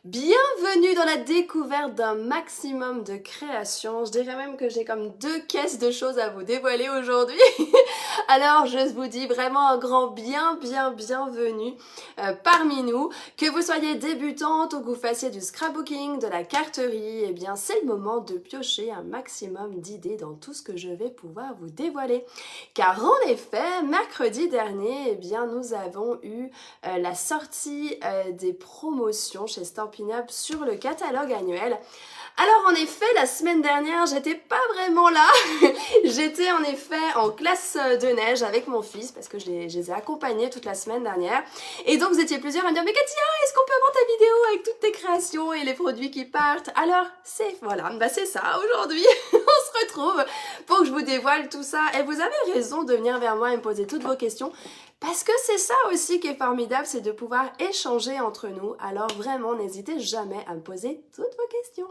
Bienvenue dans la découverte d'un maximum de créations. Je dirais même que j'ai comme 2 caisses de choses à vous dévoiler aujourd'hui. Alors je vous dis vraiment un grand bienvenue parmi nous. Que vous soyez débutante ou que vous fassiez du scrapbooking, de la carterie, eh bien c'est le moment de piocher un maximum d'idées dans tout ce que je vais pouvoir vous dévoiler. Car en effet, mercredi dernier, eh bien nous avons eu la sortie des promotions chez Stampin' Up sur le catalogue annuel. Alors en effet, la semaine dernière, j'étais pas vraiment là. J'étais en effet en classe de neige avec mon fils parce que je les ai accompagnés toute la semaine dernière. Et donc vous étiez plusieurs à me dire « Mais Katia, est-ce qu'on peut avoir ta vidéo avec toutes tes créations et les produits qui partent ?» Alors c'est ça, aujourd'hui on se retrouve pour que je vous dévoile tout ça. Et vous avez raison de venir vers moi et me poser toutes vos questions. Parce que c'est ça aussi qui est formidable, c'est de pouvoir échanger entre nous. Alors vraiment, n'hésitez jamais à me poser toutes vos questions.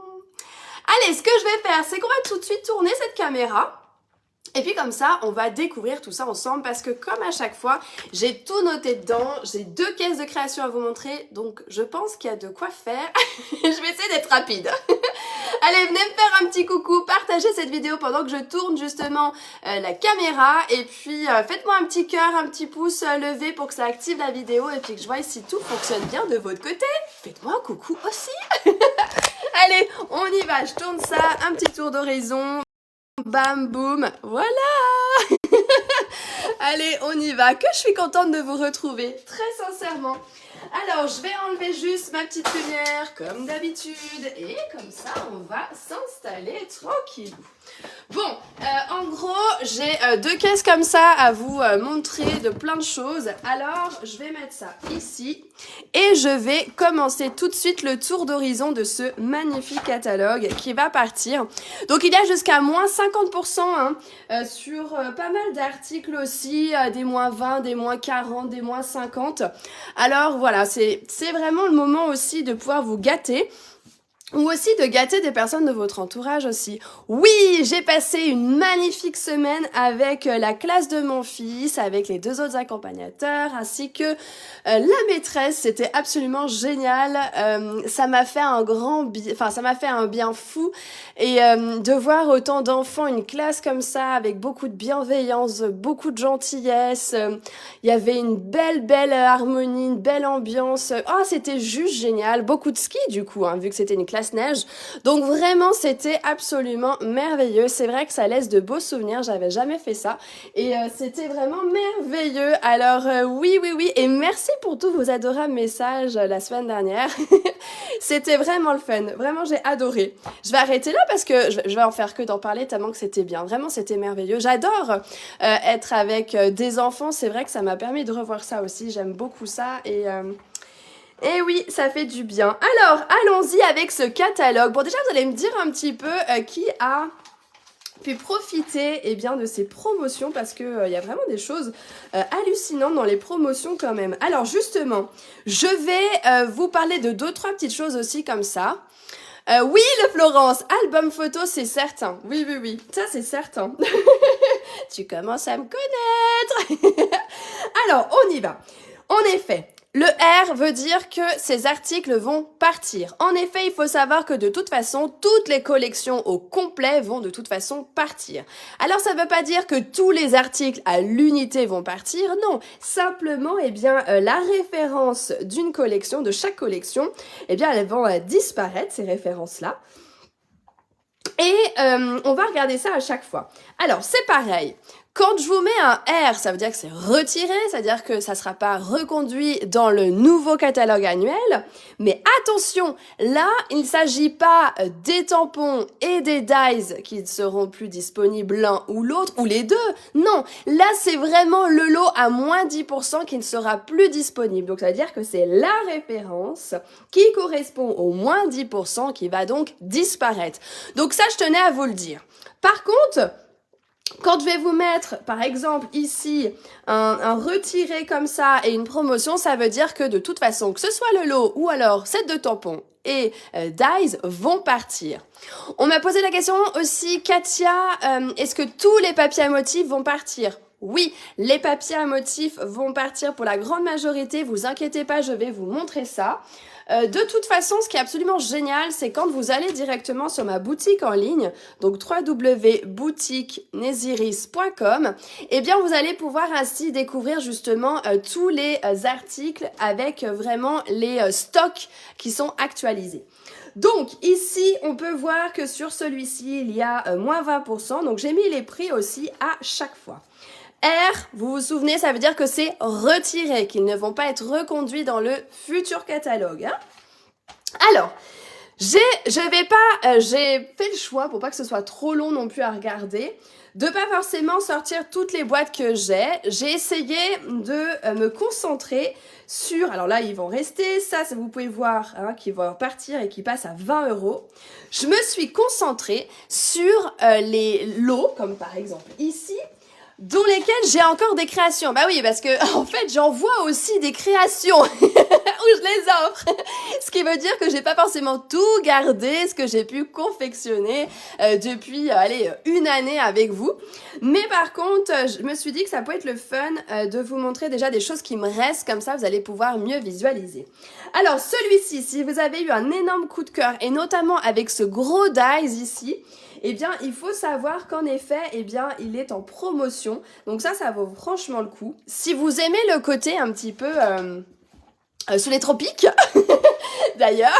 Allez, ce que je vais faire, c'est qu'on va tout de suite tourner cette caméra. Et puis comme ça, on va découvrir tout ça ensemble parce que comme à chaque fois, j'ai tout noté dedans. J'ai 2 caisses de création à vous montrer. Donc je pense qu'il y a de quoi faire. Je vais essayer d'être rapide. Allez, venez me faire un petit coucou, partagez cette vidéo pendant que je tourne justement la caméra. Et puis faites-moi un petit cœur, un petit pouce levé pour que ça active la vidéo. Et puis que je vois si tout fonctionne bien de votre côté. Faites-moi un coucou aussi. Allez, on y va, je tourne ça, un petit tour d'horizon. Bam, boum, voilà. Allez, on y va. Que je suis contente de vous retrouver, très sincèrement. Alors, je vais enlever juste ma petite lumière, comme d'habitude. Et comme ça, on va s'installer tranquille. Bon, en gros, j'ai 2 caisses comme ça à vous montrer de plein de choses. Alors, je vais mettre ça ici. Et je vais commencer tout de suite le tour d'horizon de ce magnifique catalogue qui va partir. Donc, il y a jusqu'à moins 50% sur pas mal d'articles aussi, des moins 20, des moins 40, des moins 50. Alors, voilà, c'est vraiment le moment aussi de pouvoir vous gâter. Ou aussi de gâter des personnes de votre entourage aussi. Oui, j'ai passé une magnifique semaine avec la classe de mon fils, avec les 2 autres accompagnateurs, ainsi que la maîtresse. C'était absolument génial. Ça m'a fait ça m'a fait un bien fou. Et de voir autant d'enfants, une classe comme ça, avec beaucoup de bienveillance, beaucoup de gentillesse. Il y avait une belle harmonie, une belle ambiance. Oh, c'était juste génial. Beaucoup de ski du coup, vu que c'était une classe neige. Donc vraiment, c'était absolument merveilleux. C'est vrai que ça laisse de beaux souvenirs. J'avais jamais fait ça. Et c'était vraiment merveilleux. Alors oui. Et merci pour tous vos adorables messages la semaine dernière. C'était vraiment le fun. Vraiment, j'ai adoré. Je vais arrêter là parce que je vais en faire que d'en parler tellement que c'était bien. Vraiment, c'était merveilleux. J'adore être avec des enfants. C'est vrai que ça m'a permis de revoir ça aussi. J'aime beaucoup ça. Et oui, ça fait du bien. Alors, allons-y avec ce catalogue. Bon, déjà, vous allez me dire un petit peu qui a pu profiter de ces promotions parce que y a vraiment des choses hallucinantes dans les promotions quand même. Alors, justement, je vais vous parler de 2-3 petites choses aussi comme ça. Oui, le Florence, album photo, c'est certain. Oui, ça c'est certain. Tu commences à me connaître. Alors, on y va. En effet, le R veut dire que ces articles vont partir. En effet, il faut savoir que de toute façon, toutes les collections au complet vont de toute façon partir. Alors, ça ne veut pas dire que tous les articles à l'unité vont partir, non. Simplement, la référence d'une collection, de chaque collection, elles vont disparaître, ces références-là. Et on va regarder ça à chaque fois. Alors, c'est pareil. Quand je vous mets un R, ça veut dire que c'est retiré, c'est-à-dire que ça ne sera pas reconduit dans le nouveau catalogue annuel. Mais attention, là, il ne s'agit pas des tampons et des dies qui ne seront plus disponibles l'un ou l'autre, ou les deux. Non, là, c'est vraiment le lot à moins 10% qui ne sera plus disponible. Donc, ça veut dire que c'est la référence qui correspond au moins 10% qui va donc disparaître. Donc ça, je tenais à vous le dire. Par contre, quand je vais vous mettre, par exemple, ici, un retiré comme ça et une promotion, ça veut dire que de toute façon, que ce soit le lot ou alors set de tampons et dies vont partir. On m'a posé la question aussi, Katia, est-ce que tous les papiers à motifs vont partir ? Oui, les papiers à motifs vont partir pour la grande majorité, vous inquiétez pas, je vais vous montrer ça. De toute façon, ce qui est absolument génial, c'est quand vous allez directement sur ma boutique en ligne, donc www.boutiquenesiris.com, eh bien vous allez pouvoir ainsi découvrir justement tous les articles avec vraiment les stocks qui sont actualisés. Donc ici, on peut voir que sur celui-ci, il y a moins 20%, donc j'ai mis les prix aussi à chaque fois. R, vous vous souvenez, ça veut dire que c'est retiré, qu'ils ne vont pas être reconduits dans le futur catalogue. Hein. Alors, j'ai fait le choix, pour pas que ce soit trop long non plus à regarder, de pas forcément sortir toutes les boîtes que j'ai. J'ai essayé de me concentrer sur, alors là ils vont rester, ça vous pouvez voir, hein, qui vont partir et qui passent à 20 €. Je me suis concentrée sur les lots, comme par exemple ici, dans lesquels j'ai encore des créations. Bah oui, parce que en fait, j'en vois aussi des créations où je les offre. Ce qui veut dire que j'ai pas forcément tout gardé, ce que j'ai pu confectionner depuis, une année avec vous. Mais par contre, je me suis dit que ça peut être le fun de vous montrer déjà des choses qui me restent, comme ça vous allez pouvoir mieux visualiser. Alors celui-ci, si vous avez eu un énorme coup de cœur, et notamment avec ce gros dies ici, eh bien, il faut savoir qu'en effet, eh bien, il est en promotion. Donc ça vaut franchement le coup. Si vous aimez le côté un petit peu sous les tropiques, d'ailleurs,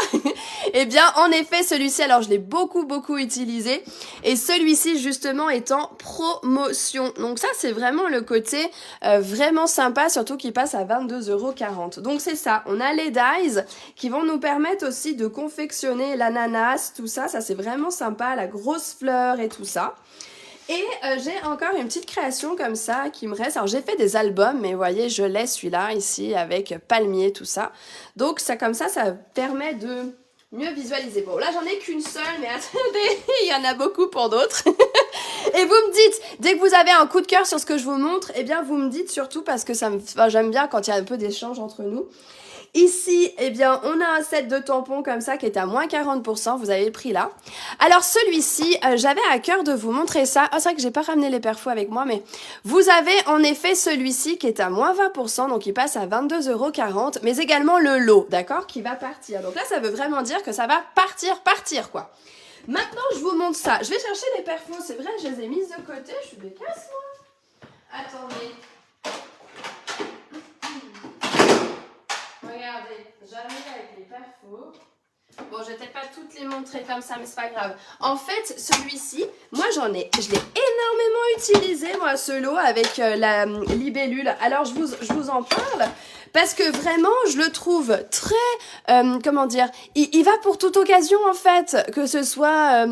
eh bien, en effet, celui-ci, alors je l'ai beaucoup utilisé. Et celui-ci, justement, est en promotion. Donc ça, c'est vraiment le côté vraiment sympa, surtout qu'il passe à 22,40 €. Donc c'est ça, on a les dies qui vont nous permettre aussi de confectionner l'ananas, tout ça. Ça, c'est vraiment sympa, la grosse fleur et tout ça. Et j'ai encore une petite création comme ça qui me reste. Alors j'ai fait des albums, mais vous voyez, je l'ai celui-là ici avec palmier, tout ça. Donc ça comme ça permet de mieux visualiser. Bon, là j'en ai qu'une seule, mais attendez, il y en a beaucoup pour d'autres. Et vous me dites, dès que vous avez un coup de cœur sur ce que je vous montre, eh bien vous me dites surtout parce que j'aime bien quand il y a un peu d'échange entre nous. Ici, eh bien, on a un set de tampons comme ça qui est à moins 40%, vous avez le prix là. Alors celui-ci, j'avais à cœur de vous montrer ça. Ah, c'est vrai que j'ai pas ramené les perfos avec moi, mais vous avez en effet celui-ci qui est à moins 20%, donc il passe à 22,40 €, mais également le lot, d'accord, qui va partir. Donc là, ça veut vraiment dire que ça va partir, quoi. Maintenant, je vous montre ça. Je vais chercher les perfos, c'est vrai, je les ai mises de côté, je suis bécasse, moi. Attendez. Regardez, j'arrive avec les perfos. Bon, je vais peut-être pas toutes les montrer comme ça, mais c'est pas grave. En fait, celui-ci, moi je l'ai énormément utilisé, moi, ce lot avec la libellule. Alors, je vous en parle parce que vraiment, je le trouve très, comment dire, il va pour toute occasion, en fait, que ce soit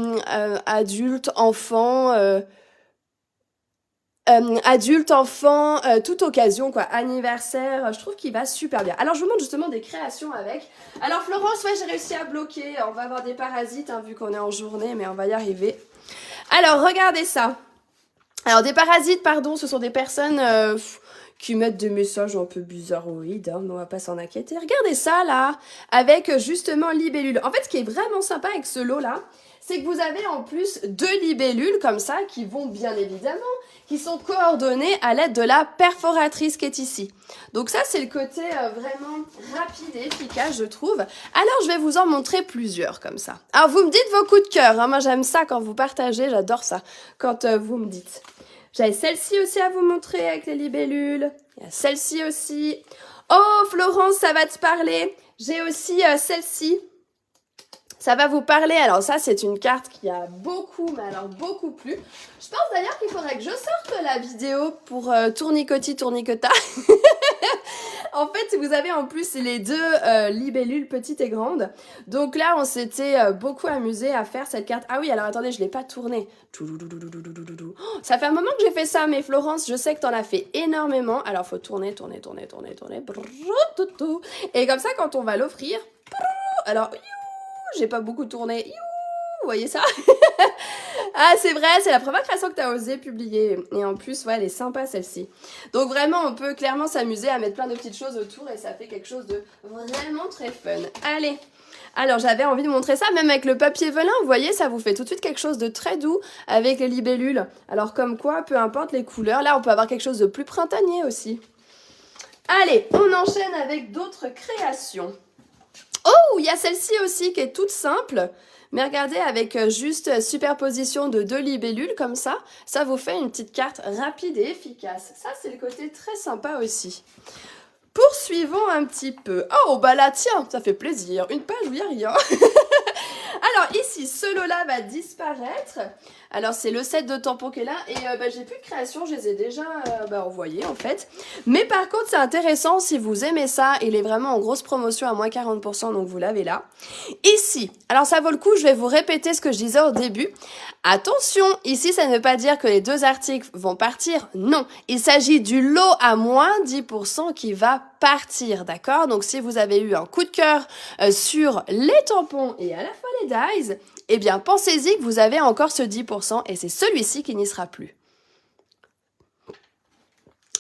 adulte, enfant... adulte, enfant, toute occasion, quoi, anniversaire, je trouve qu'il va super bien. Alors, je vous montre justement des créations avec. Alors, Florence, ouais, j'ai réussi à bloquer. On va avoir des parasites, hein, vu qu'on est en journée, mais on va y arriver. Alors, regardez ça. Alors, des parasites, pardon, ce sont des personnes qui mettent des messages un peu bizarroïdes, hein, mais on va pas s'en inquiéter. Regardez ça, là, avec justement libellule. En fait, ce qui est vraiment sympa avec ce lot-là, c'est que vous avez en plus 2 libellules comme ça qui vont bien évidemment, qui sont coordonnées à l'aide de la perforatrice qui est ici. Donc ça, c'est le côté vraiment rapide et efficace, je trouve. Alors, je vais vous en montrer plusieurs comme ça. Alors, vous me dites vos coups de cœur. Hein. Moi, j'aime ça quand vous partagez. J'adore ça quand vous me dites. J'avais celle-ci aussi à vous montrer avec les libellules. Il y a celle-ci aussi. Oh, Florence, ça va te parler. J'ai aussi celle-ci. Ça va vous parler. Alors ça, c'est une carte qui a beaucoup, mais alors beaucoup plu. Je pense d'ailleurs qu'il faudrait que je sorte la vidéo pour Tournicoti Tournicota. En fait, vous avez en plus les 2 libellules petites et grandes. Donc là, on s'était beaucoup amusé à faire cette carte. Ah oui, alors attendez, je ne l'ai pas tournée. Oh, ça fait un moment que j'ai fait ça, mais Florence, je sais que tu en as fait énormément. Alors, il faut tourner. Et comme ça, quand on va l'offrir... Alors... J'ai pas beaucoup tourné. Vous voyez ça? Ah, c'est vrai, c'est la première création que tu as osé publier. Et en plus, ouais, elle est sympa celle-ci. Donc vraiment, on peut clairement s'amuser à mettre plein de petites choses autour et ça fait quelque chose de vraiment très fun. Allez. Alors, j'avais envie de montrer ça, même avec le papier velin, vous voyez, ça vous fait tout de suite quelque chose de très doux avec les libellules. Alors, comme quoi, peu importe les couleurs, là, on peut avoir quelque chose de plus printanier aussi. Allez, on enchaîne avec d'autres créations. Oh, il y a celle-ci aussi qui est toute simple. Mais regardez, avec juste superposition de 2 libellules comme ça vous fait une petite carte rapide et efficace. Ça, c'est le côté très sympa aussi. Poursuivons un petit peu. Oh, bah là, tiens, ça fait plaisir. Une page où il n'y a rien. Alors ici, ce lot-là va disparaître. Alors c'est le set de tampons qui est là. Et j'ai plus de création, je les ai déjà envoyés en fait. Mais par contre, c'est intéressant si vous aimez ça. Il est vraiment en grosse promotion à moins 40%, donc vous l'avez là. Ici, alors ça vaut le coup, je vais vous répéter ce que je disais au début. Attention, ici ça ne veut pas dire que les 2 articles vont partir. Non, il s'agit du lot à moins 10% qui va partir, d'accord? Donc si vous avez eu un coup de cœur sur les tampons et à la fois les dies, eh bien pensez-y que vous avez encore ce 10% et c'est celui-ci qui n'y sera plus.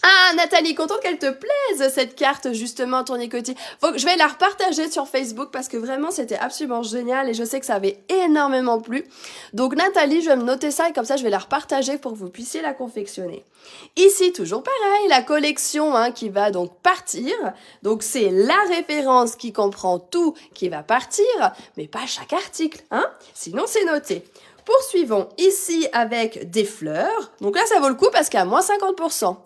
Ah, Nathalie, contente qu'elle te plaise, cette carte, justement, tournicotis. Je vais la repartager sur Facebook parce que vraiment, c'était absolument génial et je sais que ça avait énormément plu. Donc, Nathalie, je vais me noter ça et comme ça, je vais la repartager pour que vous puissiez la confectionner. Ici, toujours pareil, la collection qui va donc partir. Donc, c'est la référence qui comprend tout qui va partir, mais pas chaque article, sinon, c'est noté. Poursuivons ici avec des fleurs. Donc là, ça vaut le coup parce qu'il y a moins 50%.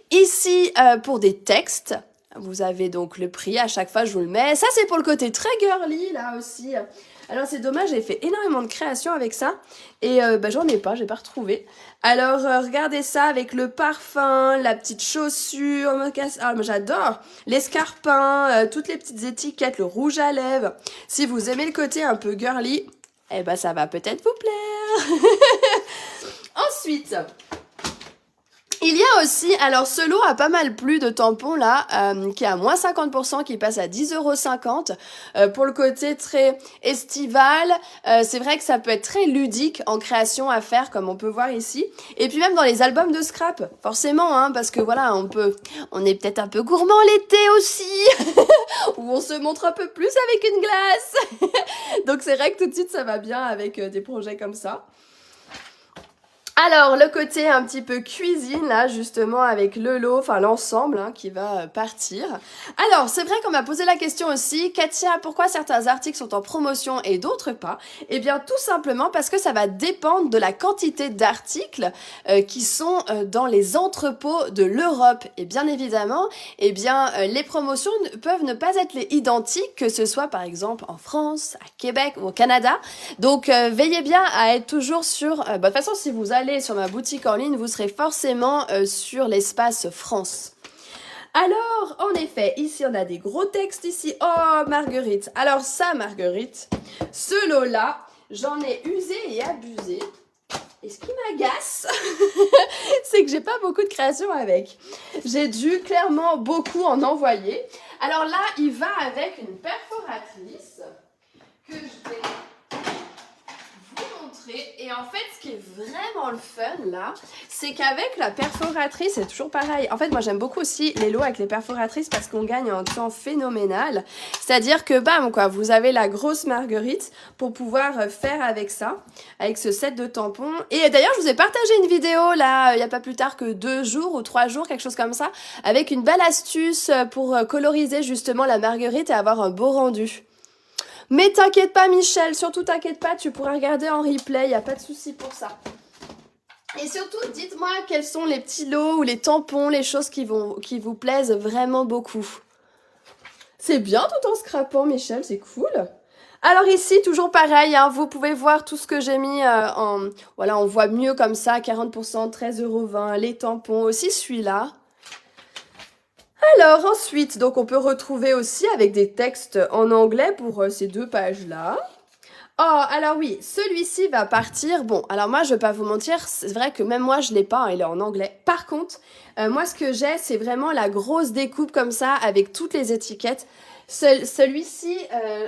Ici, pour des textes, vous avez donc le prix. À chaque fois, je vous le mets. Ça, c'est pour le côté très girly, là aussi. Alors, c'est dommage, j'ai fait énormément de créations avec ça. Et j'en ai pas, j'ai pas retrouvé. Alors, regardez ça avec le parfum, la petite chaussure. Ah, j'adore. L'escarpin, toutes les petites étiquettes, le rouge à lèvres. Si vous aimez le côté un peu girly, ça va peut-être vous plaire. Ensuite, il y a aussi, alors ce lot a pas mal plu de tampons là, qui est à moins 50%, qui passe à 10,50 €. Pour le côté très estival, c'est vrai que ça peut être très ludique en création à faire, comme on peut voir ici. Et puis même dans les albums de scrap, forcément, parce que voilà, on est peut-être un peu gourmand l'été aussi, où on se montre un peu plus avec une glace. Donc c'est vrai que tout de suite ça va bien avec des projets comme ça. Alors, le côté un petit peu cuisine, là, justement, avec le lot, enfin l'ensemble qui va partir. Alors, c'est vrai qu'on m'a posé la question aussi, Katia, pourquoi certains articles sont en promotion et d'autres pas? Eh bien, tout simplement parce que ça va dépendre de la quantité d'articles qui sont dans les entrepôts de l'Europe. Et bien évidemment, les promotions peuvent ne pas être les identiques, que ce soit, par exemple, en France, à Québec ou au Canada. Donc, veillez bien à être toujours sur... de toute façon, si vous allez sur ma boutique en ligne, vous serez forcément sur l'espace France. Alors, en effet, ici, on a des gros textes ici. Oh, Marguerite. Alors ça, Marguerite, ce lot-là, j'en ai usé et abusé. Et ce qui m'agace, c'est que j'ai pas beaucoup de création avec. J'ai dû clairement beaucoup en envoyer. Alors là, il va avec une perforatrice que je vais... Et en fait, ce qui est vraiment le fun là, c'est qu'avec la perforatrice, c'est toujours pareil. En fait, moi j'aime beaucoup aussi les lots avec les perforatrices parce qu'on gagne un temps phénoménal. C'est-à-dire que bam quoi, vous avez la grosse Marguerite pour pouvoir faire avec ça, avec ce set de tampons. Et d'ailleurs, je vous ai partagé une vidéo là, il n'y a pas plus tard que 2 jours ou 3 jours, quelque chose comme ça, avec une belle astuce pour coloriser justement la Marguerite et avoir un beau rendu. Mais t'inquiète pas Michel, surtout t'inquiète pas, tu pourras regarder en replay, y a pas de souci pour ça. Et surtout, dites-moi quels sont les petits lots ou les tampons, les choses qui vous plaisent vraiment beaucoup. C'est bien tout en scrapant Michel, c'est cool. Alors ici, toujours pareil, vous pouvez voir tout ce que j'ai mis voilà, on voit mieux comme ça, 40%, 13,20 €, les tampons, aussi celui-là. Alors ensuite, donc on peut retrouver aussi avec des textes en anglais pour ces 2 pages-là. Oh, alors oui, celui-ci va partir. Bon, alors moi, je vais pas vous mentir, c'est vrai que même moi, je l'ai pas, il est en anglais. Par contre, moi, ce que j'ai, c'est vraiment la grosse découpe comme ça, avec toutes les étiquettes. Celui-ci,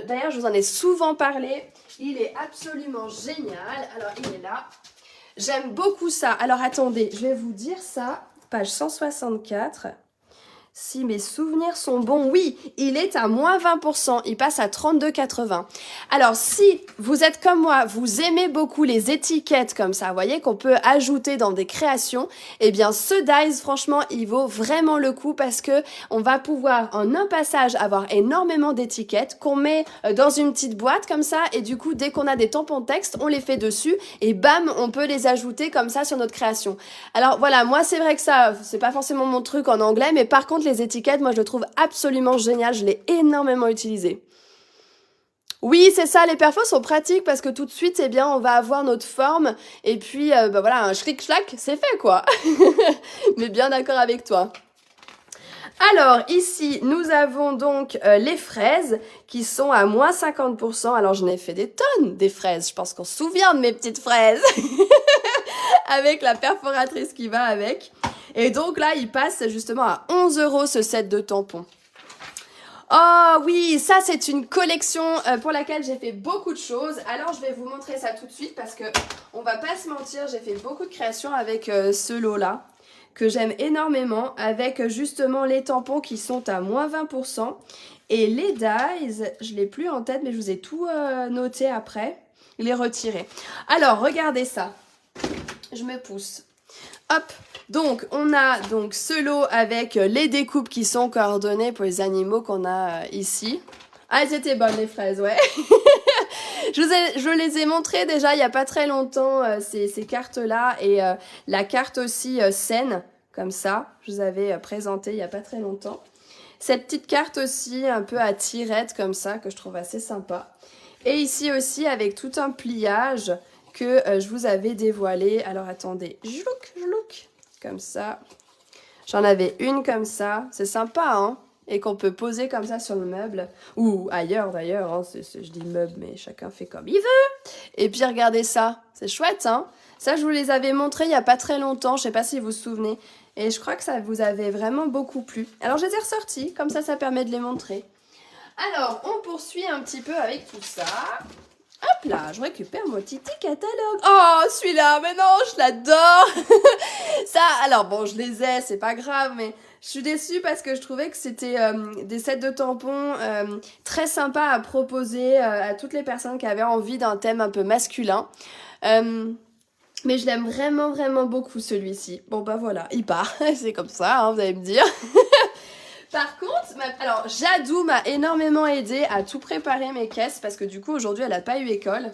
d'ailleurs, je vous en ai souvent parlé, il est absolument génial. Alors, il est là. J'aime beaucoup ça. Alors, attendez, je vais vous dire ça. Page 164. Si mes souvenirs sont bons, oui, il est à moins 20%, il passe à 32,80. Alors si vous êtes comme moi, vous aimez beaucoup les étiquettes comme ça, vous voyez qu'on peut ajouter dans des créations, eh bien ce dies, franchement, il vaut vraiment le coup parce que on va pouvoir en un passage avoir énormément d'étiquettes qu'on met dans une petite boîte comme ça et du coup dès qu'on a des tampons texte, on les fait dessus et bam, on peut les ajouter comme ça sur notre création. Alors voilà, moi c'est vrai que ça, c'est pas forcément mon truc en anglais, mais par contre les étiquettes, moi je le trouve absolument génial, je l'ai énormément utilisé. Oui, c'est ça, les perfos sont pratiques parce que tout de suite, eh bien, on va avoir notre forme et puis, bah voilà, un schlick-schlack, c'est fait quoi. Mais bien d'accord avec toi. Alors ici, nous avons donc les fraises qui sont à moins 50%. Alors j'en ai fait des tonnes des fraises, je pense qu'on se souvient de mes petites fraises. Avec la perforatrice qui va avec. Et donc là, il passe justement à 11 € ce set de tampons. Oh oui, ça c'est une collection pour laquelle j'ai fait beaucoup de choses. Alors je vais vous montrer ça tout de suite parce que on va pas se mentir, j'ai fait beaucoup de créations avec ce lot-là que j'aime énormément avec justement les tampons qui sont à moins 20%. Et les dies, je l'ai plus en tête mais je vous ai tout noté après, les retirer. Alors regardez ça. Je me pousse. Hop, donc on a donc ce lot avec les découpes qui sont coordonnées pour les animaux qu'on a ici. Ah, elles étaient bonnes les fraises, ouais. Je les ai montrées déjà il n'y a pas très longtemps, ces cartes-là, et la carte aussi scène, comme ça, je vous avais présenté il n'y a pas très longtemps. Cette petite carte aussi, un peu à tirette, comme ça, que je trouve assez sympa. Et ici aussi, avec tout un pliage que je vous avais dévoilé. Alors attendez, jlouk, comme ça. J'en avais une comme ça, c'est sympa hein, et qu'on peut poser comme ça sur le meuble, ou ailleurs d'ailleurs, hein. Je dis meuble mais chacun fait comme il veut. Et puis regardez ça, c'est chouette hein. Ça je vous les avais montrés il n'y a pas très longtemps, je sais pas si vous vous souvenez. Et je crois que ça vous avait vraiment beaucoup plu. Alors je les ai ressortis, comme ça permet de les montrer. Alors on poursuit un petit peu avec tout ça. Hop là, je récupère mon petit catalogue. Oh, celui-là, mais non, je l'adore. Ça, alors bon, je les ai, c'est pas grave, mais je suis déçue parce que je trouvais que c'était des sets de tampons très sympas à proposer à toutes les personnes qui avaient envie d'un thème un peu masculin. Mais je l'aime vraiment, vraiment beaucoup celui-ci. Bon, bah voilà, il part. C'est comme ça, hein, vous allez me dire. Par contre, alors Jadou m'a énormément aidé à tout préparer mes caisses parce que du coup aujourd'hui elle n'a pas eu école.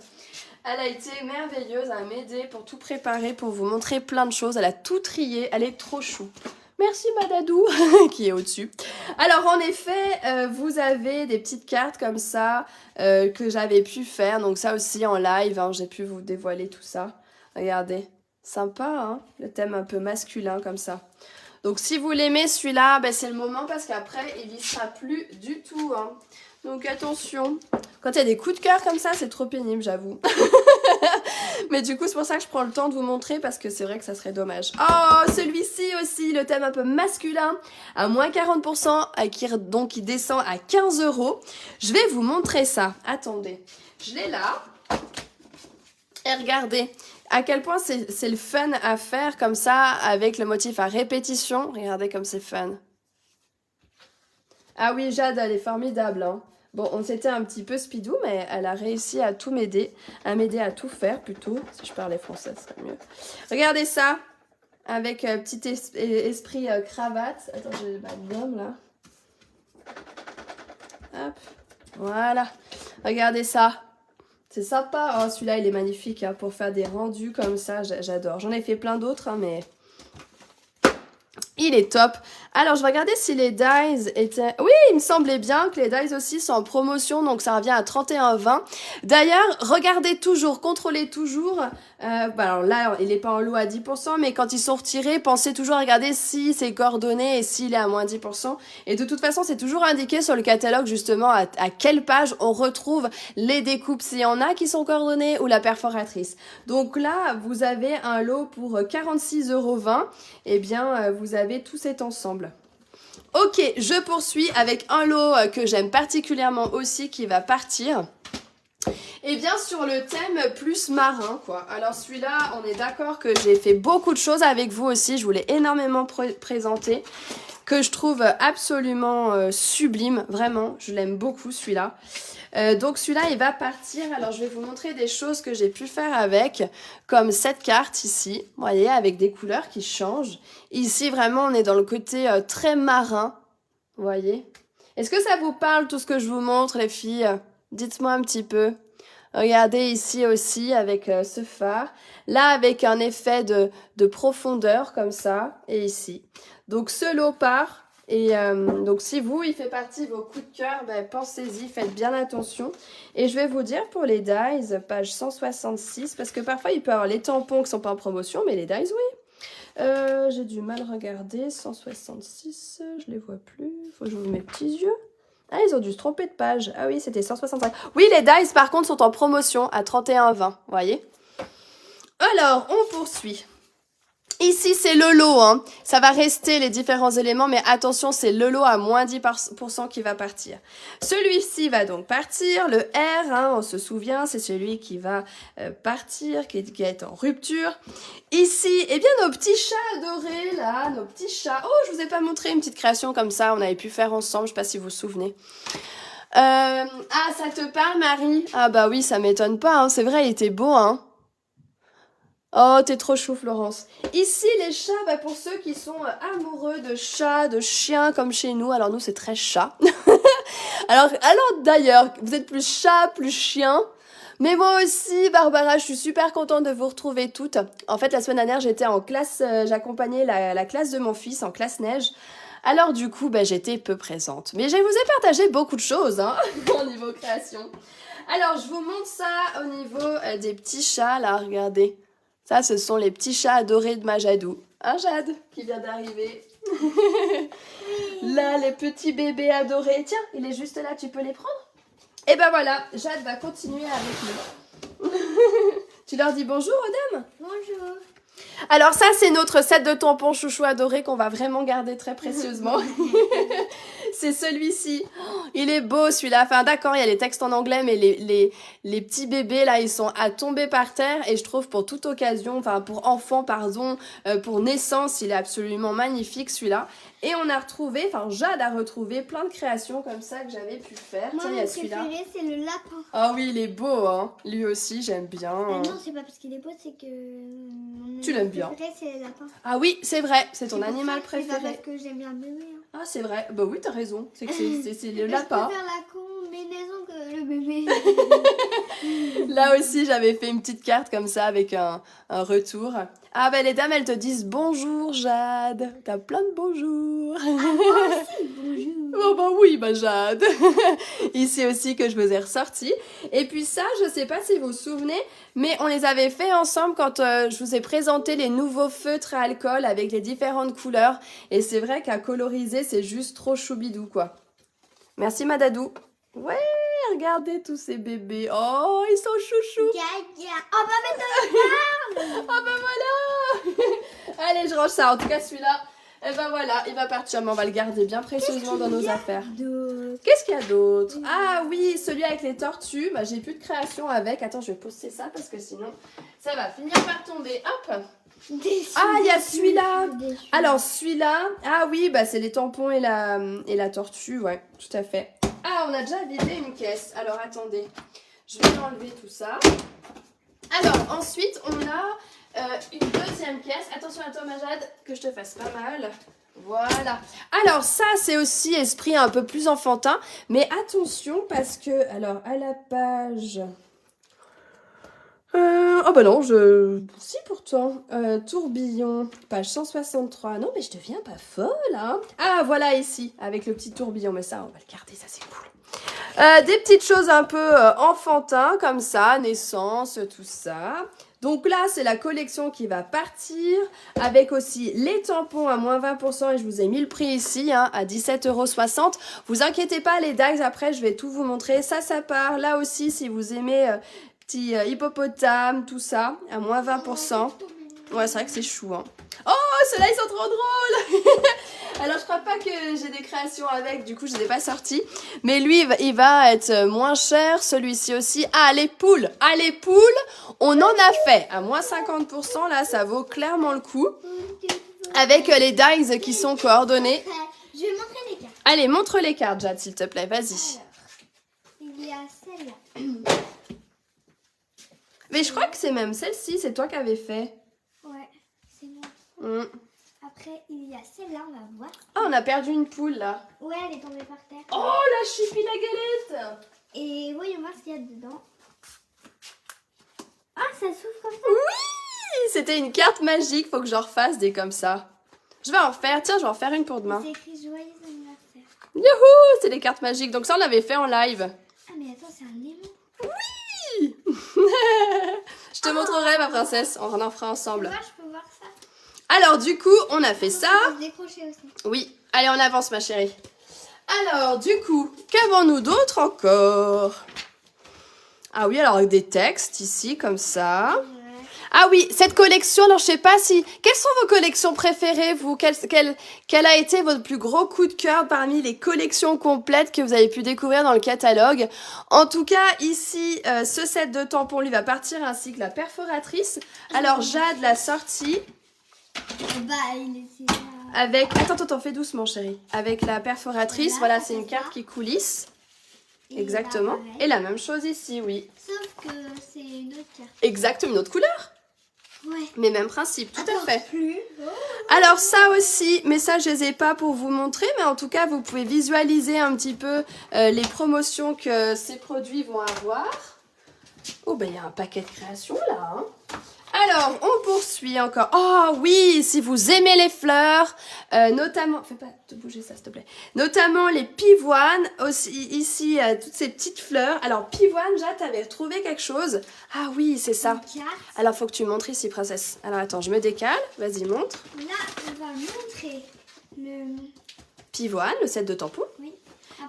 Elle a été merveilleuse à m'aider pour tout préparer, pour vous montrer plein de choses. Elle a tout trié, elle est trop chou. Merci Madadou qui est au-dessus. Alors en effet, vous avez des petites cartes comme ça que j'avais pu faire. Donc ça aussi en live, hein, j'ai pu vous dévoiler tout ça. Regardez, sympa hein, le thème un peu masculin comme ça. Donc si vous l'aimez celui-là, ben, c'est le moment parce qu'après il n'y sera plus du tout. Hein. Donc attention, quand il y a des coups de cœur comme ça, c'est trop pénible j'avoue. Mais du coup c'est pour ça que je prends le temps de vous montrer parce que c'est vrai que ça serait dommage. Oh celui-ci aussi, le thème un peu masculin, à moins 40%, donc qui descend à 15 €. Je vais vous montrer ça. Attendez, je l'ai là. Et regardez à quel point c'est le fun à faire comme ça, avec le motif à répétition. Regardez comme c'est fun. Ah oui, Jade, elle est formidable. Hein. Bon, on s'était un petit peu speedou, mais elle a réussi à tout m'aider. À m'aider à tout faire, plutôt. Si je parlais français, ce serait mieux. Regardez ça, avec petit esprit cravate. Attends, j'ai ma gomme, là. Hop, voilà. Regardez ça. C'est sympa, oh, celui-là il est magnifique hein, pour faire des rendus comme ça, j'adore. J'en ai fait plein d'autres, hein, mais il est top. Alors je vais regarder si les dies étaient... Oui, il me semblait bien que les dies aussi sont en promotion, donc ça revient à 31,20. D'ailleurs, regardez toujours, contrôlez toujours. Alors là, il n'est pas en lot à 10%, mais quand ils sont retirés, pensez toujours à regarder si c'est coordonné et s'il est à moins 10%. Et de toute façon, c'est toujours indiqué sur le catalogue justement à quelle page on retrouve les découpes, s'il y en a qui sont coordonnées ou la perforatrice. Donc là, vous avez un lot pour 46,20 €. Eh bien, vous avez tout cet ensemble. Ok, je poursuis avec un lot que j'aime particulièrement aussi qui va partir. Et bien sur le thème plus marin quoi. Alors celui-là, on est d'accord que j'ai fait beaucoup de choses avec vous aussi. Je voulais énormément présenter. Que je trouve absolument sublime. Vraiment, je l'aime beaucoup celui-là. Donc celui-là, il va partir. Alors je vais vous montrer des choses que j'ai pu faire avec. Comme cette carte ici. Vous voyez, avec des couleurs qui changent. Ici, vraiment, on est dans le côté très marin. Vous voyez. Est-ce que ça vous parle tout ce que je vous montre les filles? Dites-moi un petit peu. Regardez ici aussi avec ce phare. Là avec un effet de profondeur comme ça. Et ici. Donc ce lot part. Et donc si vous, il fait partie de vos coups de cœur, ben, pensez-y, faites bien attention. Et je vais vous dire pour les dies, page 166, parce que parfois il peut y avoir les tampons qui sont pas en promotion, mais les dies, oui. J'ai du mal à regarder. 166, je les vois plus. Faut que je vous mes petits yeux. Ah, ils ont dû se tromper de page. Ah oui, c'était 165. Oui, les dice, par contre, sont en promotion à 31,20. Vous voyez? Alors, on poursuit. Ici, c'est le lot. Hein. Ça va rester les différents éléments, mais attention, c'est le lot à moins 10% qui va partir. Celui-ci va donc partir. Le R, hein, on se souvient, c'est celui qui va partir, qui est en rupture. Ici, eh bien, nos petits chats adorés, là, nos petits chats. Oh, je vous ai pas montré une petite création comme ça, on avait pu faire ensemble, je sais pas si vous vous souvenez. Ah, ça te parle, Marie? Ah bah oui, ça m'étonne pas, hein. C'est vrai, il était beau, hein. Oh, t'es trop chou, Florence. Ici, les chats, bah, pour ceux qui sont amoureux de chats, de chiens, comme chez nous. Alors, nous, c'est très chat. alors d'ailleurs, vous êtes plus chat, plus chien. Mais moi aussi, Barbara, je suis super contente de vous retrouver toutes. En fait, la semaine dernière, j'étais en classe, j'accompagnais la classe de mon fils en classe neige. Alors, du coup, bah, j'étais peu présente. Mais je vous ai partagé beaucoup de choses, hein, au niveau création. Alors, je vous montre ça au niveau des petits chats, là, regardez. Ça, ce sont les petits chats adorés de ma Jadou. Un Jade qui vient d'arriver. Là, les petits bébés adorés. Tiens, il est juste là, tu peux les prendre? Et ben voilà, Jade va continuer avec nous. Tu leur dis bonjour aux dames? Bonjour. Alors ça, c'est notre set de tampons chouchou adoré qu'on va vraiment garder très précieusement. C'est celui-ci. Oh, il est beau celui-là. Enfin d'accord, il y a les textes en anglais, mais les petits bébés là, ils sont à tomber par terre. Et je trouve pour toute occasion, enfin pour enfants, pardon, pour naissance, il est absolument magnifique celui-là. Et on a retrouvé, enfin Jade a retrouvé plein de créations comme ça que j'avais pu faire. Moi, tiens, il y a mon celui-là. préféré, c'est le lapin. Ah oui, il est beau, hein. Lui aussi, j'aime bien. Non, c'est pas parce qu'il est beau, c'est que mon Tu l'aimes bien. préféré, c'est le lapin. Ah oui, c'est vrai, c'est ton C'est pour animal ça, c'est préféré. pas parce que j'aime bien le bébé. Hein. Ah, c'est vrai. Bah oui, t'as raison. C'est que c'est le Je lapin. préfère la combinaison que le bébé. Là aussi, j'avais fait une petite carte comme ça avec un retour. Ah ben les dames, elles te disent bonjour Jade. T'as plein de bonjours. Bonjour. Oh bah oui, bah Jade. Ici aussi que je vous ai ressorti. Et puis ça, je sais pas si vous vous souvenez, mais on les avait fait ensemble quand je vous ai présenté les nouveaux feutres à alcool avec les différentes couleurs. Et c'est vrai qu'à coloriser, c'est juste trop choubidou quoi. Merci Madadou. Ouais, regardez tous ces bébés. Oh, ils sont chouchous. Gaga. Oh bah maintenant. Oh ben voilà. Allez, je range ça. En tout cas, celui-là, et ben voilà, il va partir. Mais on va le garder bien précieusement dans nos affaires. Qu'est-ce qu'il y a d'autre? Ah oui, celui avec les tortues. Bah, j'ai plus de création avec. Attends, je vais poster ça parce que sinon, ça va finir par tomber. Hop. Ah, il y a celui-là. Alors, celui-là, ah oui, bah c'est les tampons et la tortue. Ouais, tout à fait. Ah, on a déjà vidé une caisse. Alors, attendez. Je vais enlever tout ça. Alors, ensuite, on a une deuxième caisse. Attention à toi, Majade, que je te fasse pas mal. Voilà. Alors, ça, c'est aussi esprit un peu plus enfantin. Mais attention, parce que, alors, à la page... oh bah non, si pourtant. Tourbillon, page 163. Non, mais je deviens pas folle, hein. Ah, voilà ici, avec le petit tourbillon. Mais ça, on va le garder, ça c'est cool. Des petites choses un peu enfantin, comme ça, naissance, tout ça. Donc là, c'est la collection qui va partir, avec aussi les tampons à moins 20%, et je vous ai mis le prix ici, hein, à 17,60 €. Vous inquiétez pas, les dagues, après, je vais tout vous montrer. Ça part. Là aussi, si vous aimez... petit hippopotame, tout ça, à moins 20%. Ouais, c'est vrai que c'est chou, hein. Oh, ceux-là, ils sont trop drôles. Alors je crois pas que j'ai des créations avec, du coup je les ai pas sorties. Mais lui il va être moins cher, celui-ci aussi. Ah les poules, on en a fait. À moins 50% là, ça vaut clairement le coup. Avec les dies qui sont coordonnés. Je vais montrer les cartes. Allez, montre les cartes Jade s'il te plaît, vas-y. Alors, il y a celle-là. Mais je crois que c'est même celle-ci, c'est toi qui avais fait. Ouais, c'est moi. Mm. Après, il y a celle-là, on va voir. Ah, on a perdu une poule là. Ouais, elle est tombée par terre. Oh, la chipie la galette. Et voyons voir ce qu'il y a dedans. Ah, ça s'ouvre comme ça. Oui, c'était une carte magique, faut que j'en refasse des comme ça. Je vais en refaire, tiens, je vais en faire une pour demain. C'est écrit joyeux anniversaire. Youhou, c'est des cartes magiques. Donc ça, on l'avait fait en live. Ah, mais attends, c'est un aimant. Oui. Je te montrerai, ma princesse, on en fera ensemble. Moi, je peux voir ça. Alors, du coup, on a fait ça. On peut se décrocher aussi. Oui, allez, on avance, ma chérie. Alors, du coup, qu'avons-nous d'autre encore? Ah oui, alors avec des textes ici, comme ça. Ouais. Ah oui, cette collection, alors je sais pas si... Quelles sont vos collections préférées, vous? Quel a été votre plus gros coup de cœur parmi les collections complètes que vous avez pu découvrir dans le catalogue? En tout cas, ici, ce set de tampons, lui, va partir ainsi que la perforatrice. Alors, Jade l'a sorti Bah, il est là. avec... Attends, fais doucement, chérie. Avec la perforatrice, voilà, c'est une carte qui coulisse. Et Exactement. là, pareil. Et la même chose ici, oui. Sauf que c'est une autre carte. Exactement, une autre couleur. Ouais. Mais même principe, tout à fait. Plus. Alors ça aussi, mais ça je les ai pas pour vous montrer, mais en tout cas vous pouvez visualiser un petit peu les promotions que ces produits vont avoir. Oh ben il y a un paquet de créations là. Hein. Alors on poursuit encore. Oh oui, si vous aimez les fleurs, notamment, fais pas te bouger ça s'il te plaît. Notamment les pivoines, aussi ici toutes ces petites fleurs. Alors pivoine, Jade, t'avais trouvé quelque chose? Ah oui, c'est ça. Une carte. Alors, faut que tu montres ici, princesse. Alors, attends, je me décale. Vas-y, montre. Là, on va montrer le... Pivoine, le set de tampons. Oui.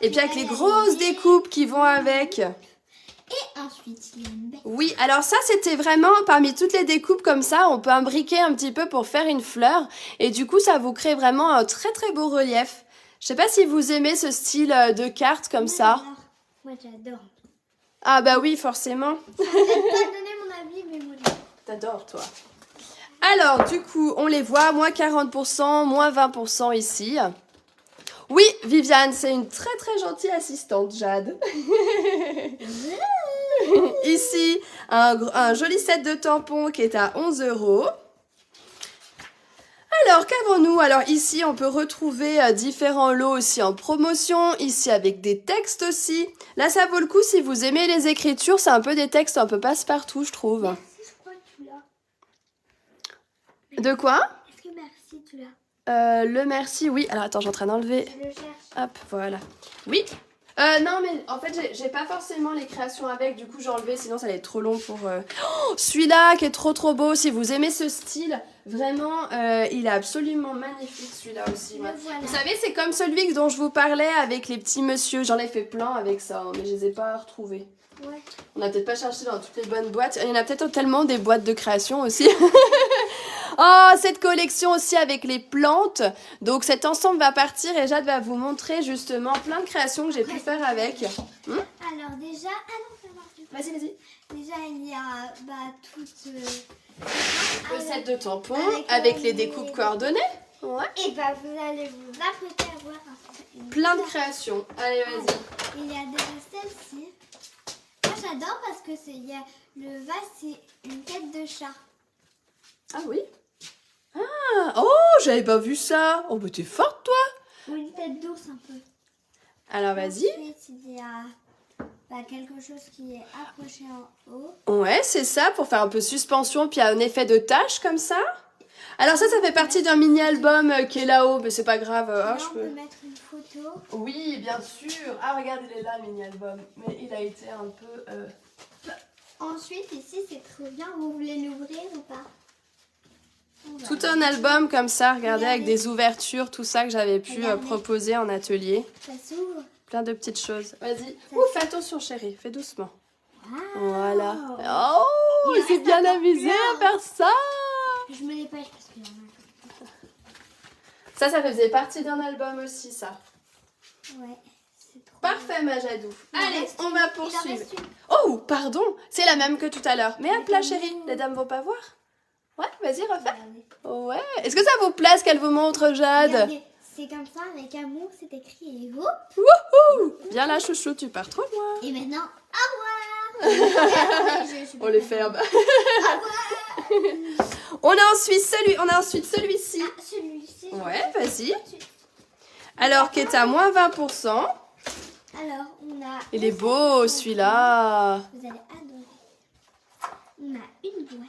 Et puis, avec Après, les il y a grosses une découpes qui vont avec. Et ensuite, il y a une bête. Oui, alors ça, c'était vraiment, parmi toutes les découpes comme ça, on peut imbriquer un petit peu pour faire une fleur. Et du coup, ça vous crée vraiment un très, très beau relief. Je sais pas si vous aimez ce style de carte comme ça. Moi, j'adore. Ah bah oui, forcément. Je vais pas donner mon avis, mais moi, j'adore. T'adores, toi. Alors, du coup, on les voit, moins 40%, moins 20% ici. Oui, Viviane, c'est une très très gentille assistante, Jade. Ici, un joli set de tampons qui est à 11 €. Alors, qu'avons-nous? Alors ici, on peut retrouver différents lots aussi en promotion, ici avec des textes aussi. Là, ça vaut le coup si vous aimez les écritures, c'est un peu des textes un peu passe-partout, je trouve. Merci, je crois que tu l'as. De quoi? Est-ce que merci, tu l'as? Le merci, oui. Alors attends, je suis en train d'enlever. Je le cherche. Hop, voilà. Oui. Non, mais en fait, j'ai pas forcément les créations avec, du coup j'ai enlevé, sinon ça allait être trop long pour... Oh, celui-là qui est trop trop beau, si vous aimez ce style, vraiment, il est absolument magnifique celui-là aussi. Ouais. Le voilà. Vous savez, c'est comme celui dont je vous parlais avec les petits monsieur, j'en ai fait plein avec ça, hein, mais je les ai pas retrouvés. Ouais. On n'a peut-être pas cherché dans toutes les bonnes boîtes, il y en a peut-être tellement des boîtes de création aussi. Oh, cette collection aussi avec les plantes. Donc cet ensemble va partir et Jade va vous montrer justement plein de créations que j'ai pu faire avec. Alors déjà... Ah non, ça marche. Vas-y. Déjà, il y a toutes... Le set de tampons avec, avec les les- découpes coordonnées. Ouais. Et bah, vous allez vous apprêter à voir une Plein de créations. Allez, vas-y. Il y a déjà celle-ci. Moi, j'adore parce que le vase, c'est une tête de chat. Ah oui. Ah, oh, j'avais pas vu ça. Oh, mais t'es forte, toi. Ou une tête d'ours un peu. Alors, vas-y. Ensuite, il y a quelque chose qui est accroché en haut. Ouais, c'est ça, pour faire un peu suspension, puis un effet de tache comme ça. Alors ça fait partie d'un mini-album qui est là-haut, mais c'est pas grave. Là, Je on peux... peut mettre une photo. Oui, bien sûr. Ah, regarde, il est là, le mini-album. Mais il a été un peu... Ensuite, ici, c'est trop bien. Vous voulez l'ouvrir ou pas? Tout un album comme ça, regardez, avec des ouvertures, tout ça que j'avais pu Regardez. proposer en atelier. Ça s'ouvre. Plein de petites choses. Vas-y. Ouh, fais attention, chérie. Fais doucement. Wow. Voilà. Oh, Il c'est reste bien encore amusé plein. à faire ça. Je me dépêche parce qu'il y en a. Ça faisait partie d'un album aussi, ça. Ouais, c'est trop Parfait, Majadou. Allez, on va Il en poursuivre. reste une. Oh, pardon, c'est la même que tout à l'heure. Mais hop là, chérie, les dames vont pas voir. Ouais, vas-y, refais. Regardez. Ouais. Est-ce que ça vous plaît ce qu'elle vous montre, Jade? Regardez, c'est comme ça, avec amour, c'est écrit et vous. Wouhou! Viens là, chouchou, tu pars trop loin. Et maintenant, au revoir. Je suis On pas les ferme. ferme. On a ensuite celui-ci. Ah, celui-ci. Ouais, vas-y. Alors, qui est à moins 20%. Alors, on a. Il est beau, celui-là. Vous allez adorer. On a une boîte.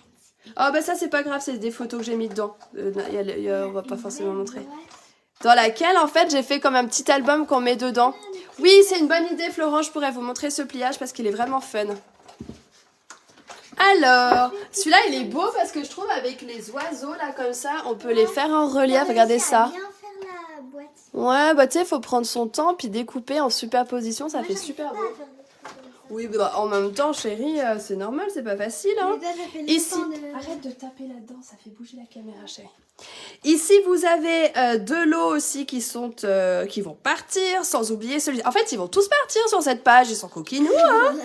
Oh, bah ça, c'est pas grave, c'est des photos que j'ai mis dedans. On va pas Une forcément belle montrer. boîte. Dans laquelle, en fait, j'ai fait comme un petit album qu'on met dedans. Oui, c'est une bonne idée, Florent. Je pourrais vous montrer ce pliage parce qu'il est vraiment fun. Alors, celui-là, il est beau parce que je trouve avec les oiseaux, là, comme ça, on peut les faire en relief. On a Regardez réussi à ça. bien faire la boîte. Ouais, bah tu sais, faut prendre son temps puis découper en superposition, ça Moi, fait j'arrive super pas beau. à faire des trucs comme ça. Oui, bah en même temps, chérie, c'est normal, c'est pas facile, hein. Mais toi, ça fait Ici, longtemps de- arrête de taper là-dedans, ça fait bouger la caméra, chérie. Ici, vous avez de l'eau aussi qui vont partir, sans oublier celui. En fait, ils vont tous partir sur cette page, ils sont coquinous, hein.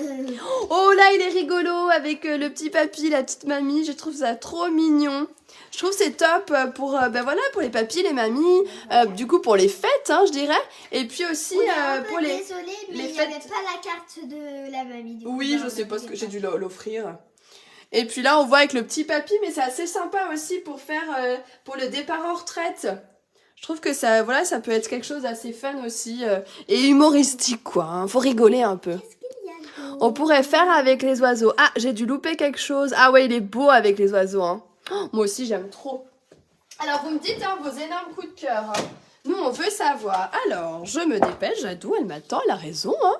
Oh là, il est rigolo avec le petit papy, la petite mamie. Je trouve ça trop mignon. Je trouve que c'est top pour pour les papys, les mamies, du coup pour les fêtes, hein, je dirais. Et puis aussi On est un peu pour les. désolée, mais les il n'y avait fêtes. pas la carte de la mamie. Du coup, Oui, bah, je on sais a pas ce pris que les j'ai dû cartes. l'offrir. Et puis là, on voit avec le petit papy, mais c'est assez sympa aussi pour faire pour le départ en retraite. Je trouve que ça peut être quelque chose d'assez fun aussi et humoristique quoi. Hein. Faut rigoler un peu. Qu'est-ce qu'il y a d'autre? On pourrait faire avec les oiseaux. Ah, j'ai dû louper quelque chose. Ah ouais, il est beau avec les oiseaux. Hein. Oh, moi aussi, j'aime trop. Alors, vous me dites hein, vos énormes coups de cœur. Hein. Nous, on veut savoir. Alors, je me dépêche. Jadou, elle m'attend. Elle a raison. Hein.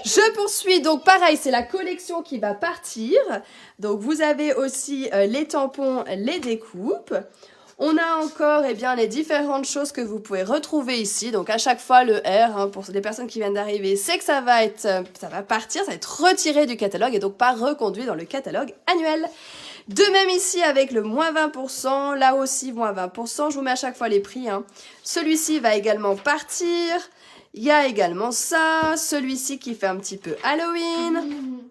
Je poursuis. Donc, pareil, c'est la collection qui va partir. Donc, vous avez aussi les tampons, les découpes. On a encore les différentes choses que vous pouvez retrouver ici. Donc à chaque fois le R, hein, pour les personnes qui viennent d'arriver, c'est que ça va partir, ça va être retiré du catalogue et donc pas reconduit dans le catalogue annuel. De même ici avec le moins 20%, là aussi moins 20%, je vous mets à chaque fois les prix. Hein. Celui-ci va également partir. Il y a également ça, celui-ci qui fait un petit peu Halloween.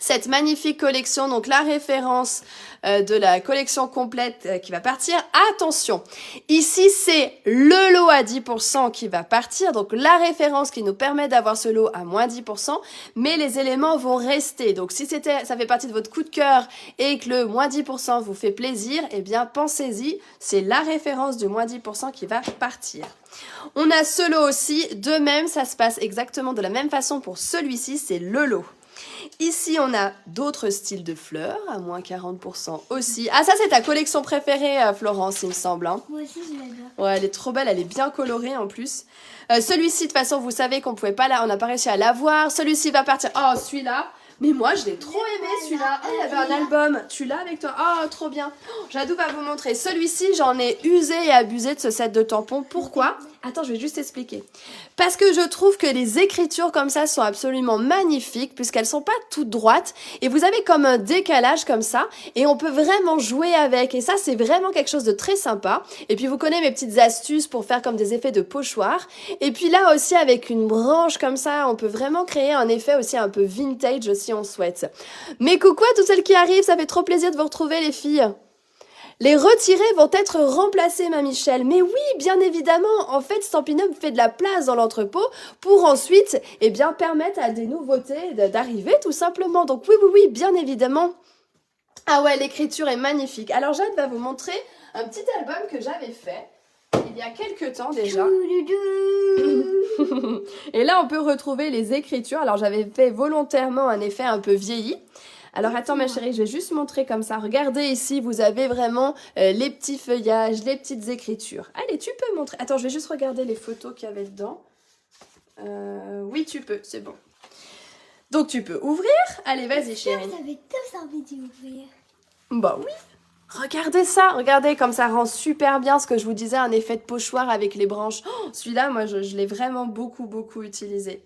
Cette magnifique collection, donc la référence de la collection complète qui va partir. Attention, ici c'est le lot à 10% qui va partir, donc la référence qui nous permet d'avoir ce lot à moins 10%, mais les éléments vont rester. Donc si ça fait partie de votre coup de cœur et que le moins 10% vous fait plaisir, eh bien pensez-y, c'est la référence du moins 10% qui va partir. On a ce lot aussi, de même ça se passe exactement de la même façon pour celui-ci, c'est le lot. Ici, on a d'autres styles de fleurs, à moins 40% aussi. Ah, ça, c'est ta collection préférée, Florence, il me semble. Hein. Moi aussi, je l'adore. Ouais, elle est trop belle, elle est bien colorée en plus. Celui-ci, de toute façon, vous savez qu'on pouvait pas on n'a pas réussi à l'avoir. Celui-ci va partir. Oh, celui-là. Mais moi, je l'ai trop aimé, celui-là. Oh, il y avait un album. Tu l'as avec toi? Oh, trop bien. Oh, Jadou va vous montrer. Celui-ci, j'en ai usé et abusé de ce set de tampons. Pourquoi? Attends, je vais juste expliquer. Parce que je trouve que les écritures comme ça sont absolument magnifiques puisqu'elles sont pas toutes droites et vous avez comme un décalage comme ça et on peut vraiment jouer avec et ça c'est vraiment quelque chose de très sympa. Et puis vous connaissez mes petites astuces pour faire comme des effets de pochoir. Et puis là aussi avec une branche comme ça, on peut vraiment créer un effet aussi un peu vintage si on souhaite. Mais coucou à toutes celles qui arrivent, ça fait trop plaisir de vous retrouver les filles. Les retirés vont être remplacés, ma Michel. Mais oui, bien évidemment, en fait, Stampin' Up fait de la place dans l'entrepôt pour ensuite, permettre à des nouveautés d'arriver, tout simplement. Donc oui, bien évidemment. Ah ouais, l'écriture est magnifique. Alors Jade va vous montrer un petit album que j'avais fait il y a quelques temps déjà. Et là, on peut retrouver les écritures. Alors j'avais fait volontairement un effet un peu vieilli. Alors attends ma chérie, je vais juste montrer comme ça. Regardez ici, vous avez vraiment les petits feuillages, les petites écritures. Allez, tu peux montrer. Attends, je vais juste regarder les photos qu'il y avait dedans. Oui, tu peux, c'est bon. Donc tu peux ouvrir. Allez, vas-y chérie. Vous avez tous envie d'ouvrir. Bah oui. Regardez ça, regardez comme ça rend super bien ce que je vous disais, un effet de pochoir avec les branches. Oh, celui-là, moi, je l'ai vraiment beaucoup utilisé.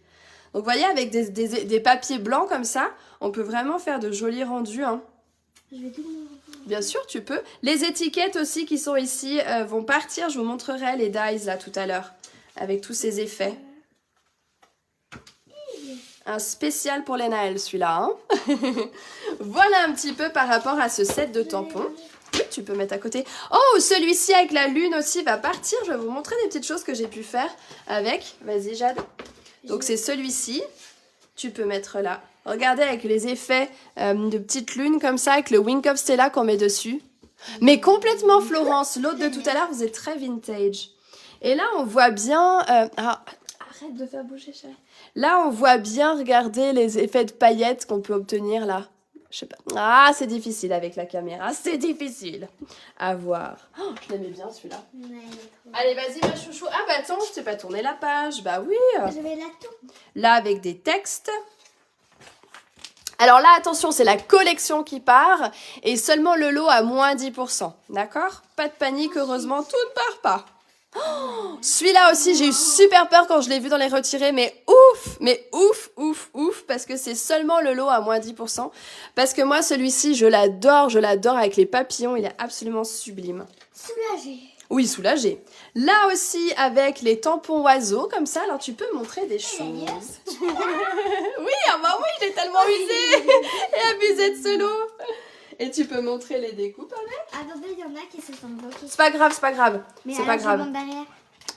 Donc, vous voyez, avec des papiers blancs comme ça, on peut vraiment faire de jolis rendus. Hein. Je vais tout vous bien sûr, tu peux. Les étiquettes aussi qui sont ici vont partir. Je vous montrerai les dies là tout à l'heure avec tous ces effets. Un spécial pour les Naël celui-là. Hein. Voilà un petit peu par rapport à ce set de tampons. Oui, tu peux mettre à côté. Oh, celui-ci avec la lune aussi va partir. Je vais vous montrer des petites choses que j'ai pu faire avec. Vas-y, Jade. Donc, c'est celui-ci. Tu peux mettre là. Regardez avec les effets de petites lunes comme ça, avec le Wink of Stella qu'on met dessus. Mais complètement Florence. L'autre de tout à l'heure, vous êtes très vintage. Et là, on voit bien... arrête de faire bouger, chérie. Là, on voit bien, regardez les effets de paillettes qu'on peut obtenir là. Je sais pas. Ah, c'est difficile avec la caméra. C'est difficile à voir. Oh, je l'aimais bien celui-là. Ouais, Allez, vas-y, ma chouchou. Ah, bah attends, je t'ai pas tourné la page. Bah oui. je vais la tourner. Là, avec des textes. Alors là, attention, c'est la collection qui part. Et seulement le lot à moins 10%. D'accord? Pas de panique, heureusement, tout ne part pas. Oh, celui-là aussi, j'ai eu super peur quand je l'ai vu dans les retirés, mais ouf, parce que c'est seulement le lot à moins 10%. Parce que moi, celui-ci, je l'adore avec les papillons, il est absolument sublime. Soulagée. Oui, soulagé. Là aussi, avec les tampons oiseaux, comme ça, alors tu peux montrer des choses. Oui, ah bah oui, j'ai tellement usé et abusé de ce lot. Et tu peux montrer les découpes avec. Attendez, il y en a qui se sont bloqués. C'est pas grave. Mais C'est pas grave. Derrière.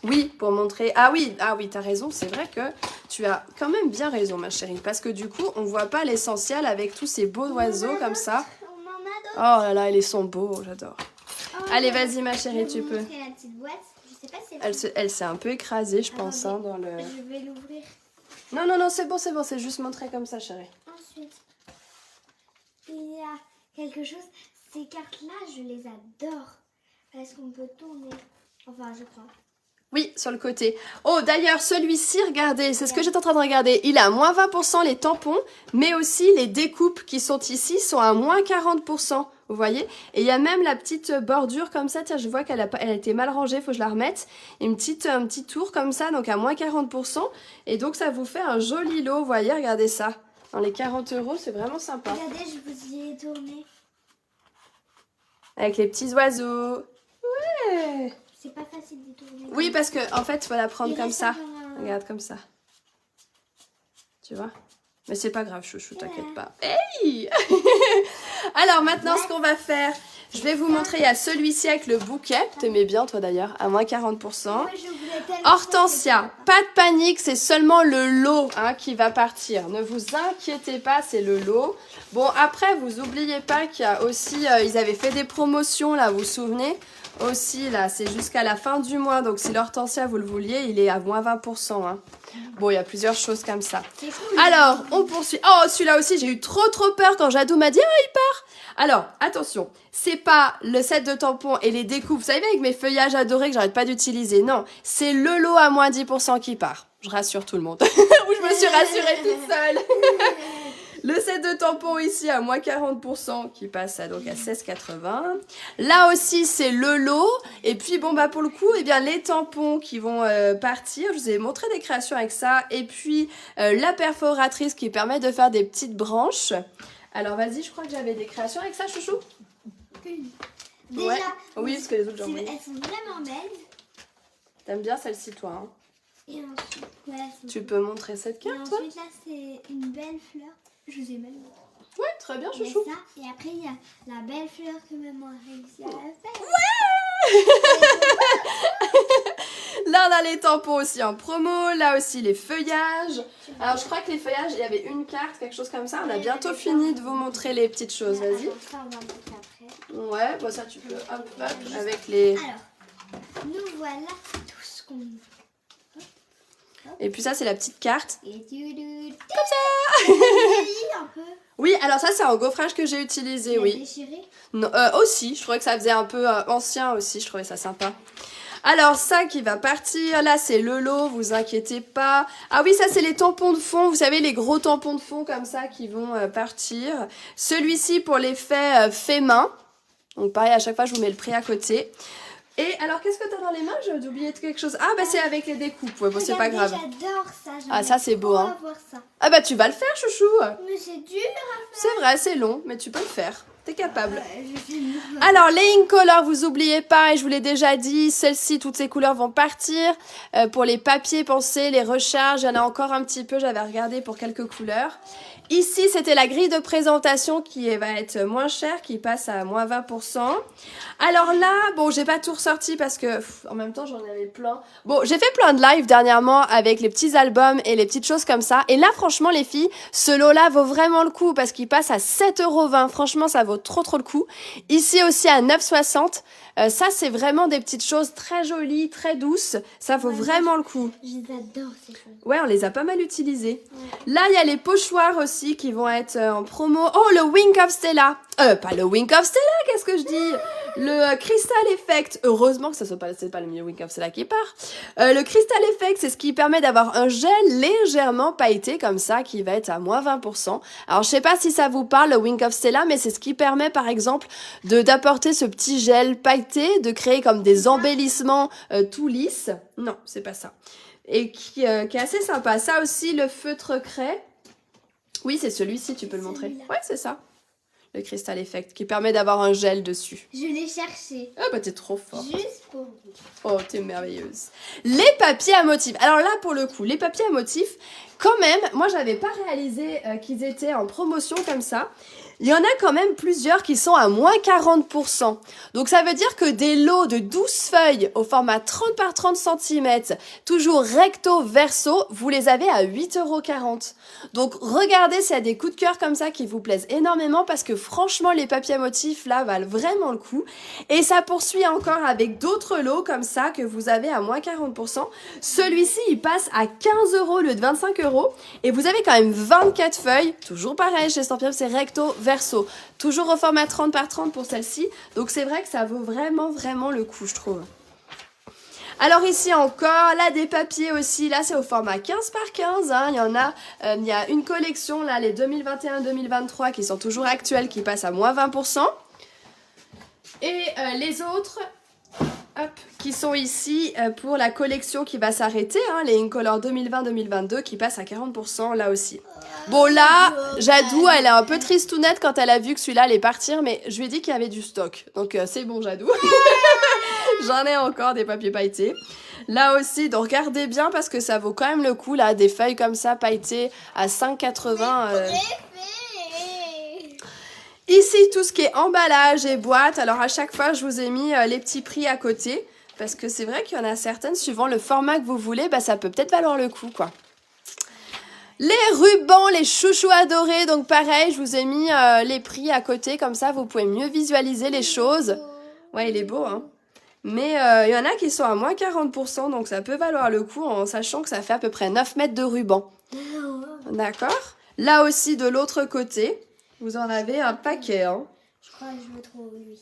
Oui, pour montrer. Ah oui, t'as raison. C'est vrai que tu as quand même bien raison, ma chérie. Parce que du coup, on voit pas l'essentiel avec tous ces beaux oiseaux comme ça. On en a d'autres. Oh là là, ils sont beaux, j'adore. Oh, Allez, vas-y, ma chérie, tu peux. Je vais vous montrer la petite boîte. Je sais pas si Elle s'est un peu écrasée, je pense, hein, dans le... Je vais l'ouvrir. Non, c'est bon, c'est juste montré comme ça, chérie. Ensuite, il y a quelque chose. Ces cartes-là, je les adore. Parce qu'on peut tourner. Enfin, je crois. Oui, sur le côté. Oh, d'ailleurs, celui-ci, regardez, c'est ce que j'étais en train de regarder. Il est à moins 20% les tampons, mais aussi les découpes qui sont ici sont à moins 40%. Vous voyez? Et il y a même la petite bordure comme ça. Tiens, je vois qu'elle a été mal rangée, faut que je la remette. Et un petit tour comme ça, donc à moins 40%. Et donc, ça vous fait un joli lot. Vous voyez, regardez ça. Dans les 40 €, c'est vraiment sympa. Regardez, je vous y ai tourné. Avec les petits oiseaux. Ouais! C'est pas facile de tourner. Oui, parce que en fait, il faut la prendre Il comme reste ça. encore un- Regarde, comme ça. Tu vois? Mais c'est pas grave, chouchou, t'inquiète pas. Hey! Alors maintenant, ce qu'on va faire, je vais vous montrer, il y a celui-ci avec le bouquet. T'aimais bien, toi d'ailleurs, à moins 40%. Moi, je voulais tellement Hortensia, pas de panique, c'est seulement le lot hein, qui va partir. Ne vous inquiétez pas, c'est le lot. Bon, après, vous oubliez pas qu'il y a aussi, ils avaient fait des promotions, là, vous vous souvenez? Aussi, là, c'est jusqu'à la fin du mois. Donc, si l'hortensia, vous le vouliez, il est à moins 20%. Hein. Bon, il y a plusieurs choses comme ça. C'est cool. Alors, on poursuit. Oh, celui-là aussi, j'ai eu trop peur quand Jadou m'a dit « Ah, il part !» Alors, attention, c'est pas le set de tampons et les découpes, vous savez, avec mes feuillages adorés que j'arrête pas d'utiliser. Non, c'est le lot à moins 10% qui part. Je rassure tout le monde. Ou je me suis rassurée toute seule. Le set de tampons ici à moins 40% qui passe donc à 16,80. Là aussi, c'est le lot. Et puis, bon, bah pour le coup, eh bien, les tampons qui vont partir. Je vous ai montré des créations avec ça. Et puis, la perforatrice qui permet de faire des petites branches. Alors, vas-y, je crois que j'avais des créations avec ça, chouchou. Déjà, Ouais. Oui, parce que les autres, j'en ai. elles sont vraiment belles. T'aimes bien celle-ci, toi, hein? Et ensuite, ouais, elles sont Tu peux montrer cette Et carte, toi? ensuite, là, c'est une belle fleur. Je vous ai même montré. Ouais, très bien, Il y a chouchou. ça. Et après, il y a la belle fleur que maman a réussi à faire. Là, on a les tampons aussi en promo. Là aussi, les feuillages. Alors, je crois que les feuillages, il y avait une carte, quelque chose comme ça. On a bientôt fini de vous montrer les petites choses. Vas-y. Alors, ça, on va montrer après. Ouais, bon, ça, tu peux. Hop, hop, avec les... Alors, nous voilà tout ce qu'on... Et puis ça, c'est la petite carte. Et comme ça. un peu. Oui, alors ça, c'est un gaufrage que j'ai utilisé, Il a oui. déchiré. Non, aussi, je trouvais que ça faisait un peu ancien aussi. Je trouvais ça sympa. Alors ça qui va partir, là c'est le lot, vous inquiétez pas. Ah oui, ça c'est les tampons de fond, vous savez les gros tampons de fond comme ça qui vont partir. Celui-ci pour l'effet fait main. Donc pareil, à chaque fois je vous mets le prix à côté. Et alors qu'est-ce que tu as dans les mains? J'ai oublié quelque chose. Ah bah c'est avec les découpes, ouais, bon c'est pas grave. J'adore ça. Ah ça c'est beau hein. Voir ça. Ah bah tu vas le faire chouchou. Mais c'est dur à faire. C'est vrai, c'est long, mais tu peux le faire. T'es capable. Je filme. Alors, les Incolor, vous oubliez pas, et je vous l'ai déjà dit, celles-ci, toutes ces couleurs vont partir. Pour les papiers, pensez, les recharges, il y en a encore un petit peu, j'avais regardé pour quelques couleurs. Ici, c'était la grille de présentation qui va être moins chère, qui passe à moins 20%. Alors là, bon, j'ai pas tout ressorti parce que, en même temps, j'en avais plein. Bon, j'ai fait plein de lives dernièrement avec les petits albums et les petites choses comme ça. Et là, franchement, les filles, ce lot-là vaut vraiment le coup parce qu'il passe à 7,20 €. Franchement, ça vaut trop le coup. Ici aussi à 9,60 €. Ça, c'est vraiment des petites choses très jolies, très douces. Ça vaut vraiment le coup. Je les adore ces choses. Ouais, on les a pas mal utilisées. Ouais. Là, il y a les pochoirs aussi qui vont être en promo. Oh, le Wink of Stella. Pas le Wink of Stella, qu'est-ce que je dis? Le Crystal Effect. Heureusement que c'est pas le milieu Wink of Stella qui part. Le Crystal Effect, c'est ce qui permet d'avoir un gel légèrement pailleté comme ça, qui va être à moins 20%. Alors, je sais pas si ça vous parle, le Wink of Stella, mais c'est ce qui permet, par exemple, d'apporter ce petit gel pailleté, de créer comme des embellissements tout lisses. Non, c'est pas ça. Et qui est assez sympa. Ça aussi, le feutre craie. Oui, c'est celui-ci, tu peux le montrer. Celui-là. Ouais, c'est ça. Le Crystal Effect, qui permet d'avoir un gel dessus. Je l'ai cherché. Ah bah t'es trop fort. Juste pour vous. Oh, t'es merveilleuse. Les papiers à motifs. Alors là, pour le coup, les papiers à motifs, quand même, moi j'avais pas réalisé qu'ils étaient en promotion comme ça. Il y en a quand même plusieurs qui sont à moins 40%. Donc ça veut dire que des lots de 12 feuilles au format 30 par 30 cm, toujours recto verso, vous les avez à 8,40 €. Donc regardez s'il y a des coups de cœur comme ça qui vous plaisent énormément parce que franchement les papiers à motifs là valent vraiment le coup. Et ça poursuit encore avec d'autres lots comme ça que vous avez à moins 40%. Celui-ci il passe à 15 € au lieu de 25 € et vous avez quand même 24 feuilles. Toujours pareil chez Stampin' Up, c'est recto verso. Toujours au format 30 par 30 pour celle-ci. Donc c'est vrai que ça vaut vraiment le coup je trouve. Alors ici encore, là des papiers aussi, là c'est au format 15 par 15, hein. Il y a une collection, là les 2021-2023 qui sont toujours actuels, qui passent à moins 20%. Et les autres, hop, qui sont ici pour la collection qui va s'arrêter, hein, les Incolor 2020-2022 qui passent à 40% là aussi. Bon là, Jadou, elle est un peu tristounette quand elle a vu que celui-là allait partir, mais je lui ai dit qu'il y avait du stock. Donc c'est bon Jadou. J'en ai encore des papiers pailletés. Là aussi, donc regardez bien parce que ça vaut quand même le coup, là, des feuilles comme ça pailletées à 5,80 €. Ici, tout ce qui est emballage et boîte. Alors à chaque fois, je vous ai mis les petits prix à côté. Parce que c'est vrai qu'il y en a certaines, suivant le format que vous voulez, bah, ça peut peut-être valoir le coup, quoi. Les rubans, les chouchous adorés. Donc pareil, je vous ai mis les prix à côté. Comme ça, vous pouvez mieux visualiser les choses. Ouais, il est beau, hein. Mais il y en a qui sont à moins 40%, donc ça peut valoir le coup en sachant que ça fait à peu près 9 mètres de ruban. D'accord? Là aussi, de l'autre côté, vous en avez un paquet. Hein. Je crois que je me trouve lui.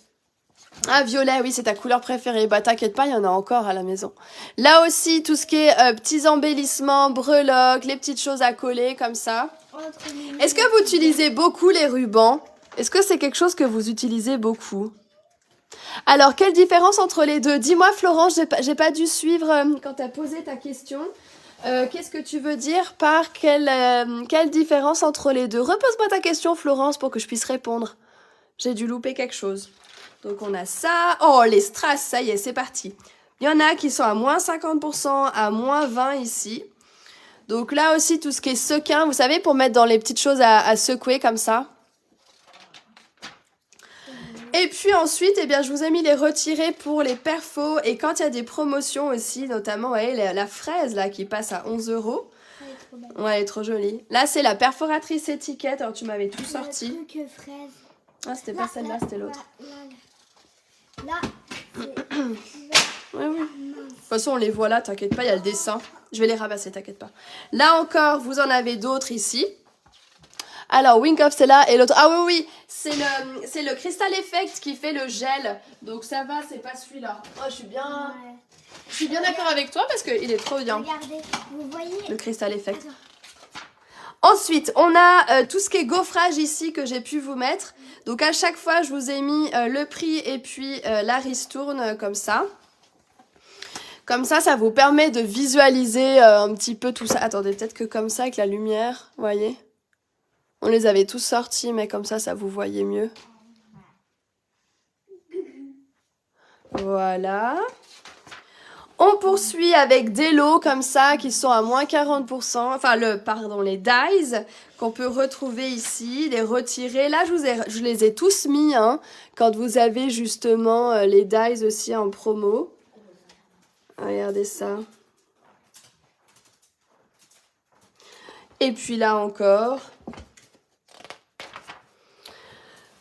Ah, violet, oui, c'est ta couleur préférée. Bah, t'inquiète pas, il y en a encore à la maison. Là aussi, tout ce qui est petits embellissements, breloques, les petites choses à coller, comme ça. Est-ce que vous utilisez beaucoup les rubans? Est-ce que c'est quelque chose que vous utilisez beaucoup? Alors, quelle différence entre les deux? Dis-moi, Florence, j'ai pas dû suivre quand tu as posé ta question. Qu'est-ce que tu veux dire par quelle différence entre les deux? Repose-moi ta question, Florence, pour que je puisse répondre. J'ai dû louper quelque chose. Donc, on a ça. Oh, les strass, ça y est, c'est parti. Il y en a qui sont à moins 50%, à moins 20% ici. Donc là aussi, tout ce qui est sequin, vous savez, pour mettre dans les petites choses à secouer comme ça. Et puis ensuite, eh bien, je vous ai mis les retirés pour les perfos. Et quand il y a des promotions aussi, notamment, vous voyez, la fraise là qui passe à 11 €. Elle est trop belle. Ouais, elle est trop jolie. Là, c'est la perforatrice étiquette. Alors, tu m'avais tout sorti. Le truc fraise. Ah, c'était pas celle-là, c'était l'autre. Là, Oui, oui. De toute façon, on les voit là, t'inquiète pas, il y a le dessin. Je vais les ramasser, t'inquiète pas. Là encore, vous en avez d'autres ici. Alors, Wink of Stella et l'autre. Ah oui, oui, c'est le Crystal Effect qui fait le gel. Donc ça va, c'est pas celui-là. Oh, je suis bien d'accord avec toi parce qu'il est trop bien. Regardez, vous voyez. Le Crystal Effect. Attends. Ensuite, on a tout ce qui est gaufrage ici que j'ai pu vous mettre. Donc à chaque fois, je vous ai mis le prix et puis la ristourne comme ça. Comme ça, ça vous permet de visualiser un petit peu tout ça. Attendez, peut-être que comme ça, avec la lumière, vous voyez? On les avait tous sortis, mais comme ça vous voyez mieux. Voilà. On poursuit avec des lots comme ça qui sont à moins 40%. Enfin, les dies qu'on peut retrouver ici, les retirer. Là, je les ai tous mis hein, quand vous avez justement les dies aussi en promo. Regardez ça. Et puis là encore.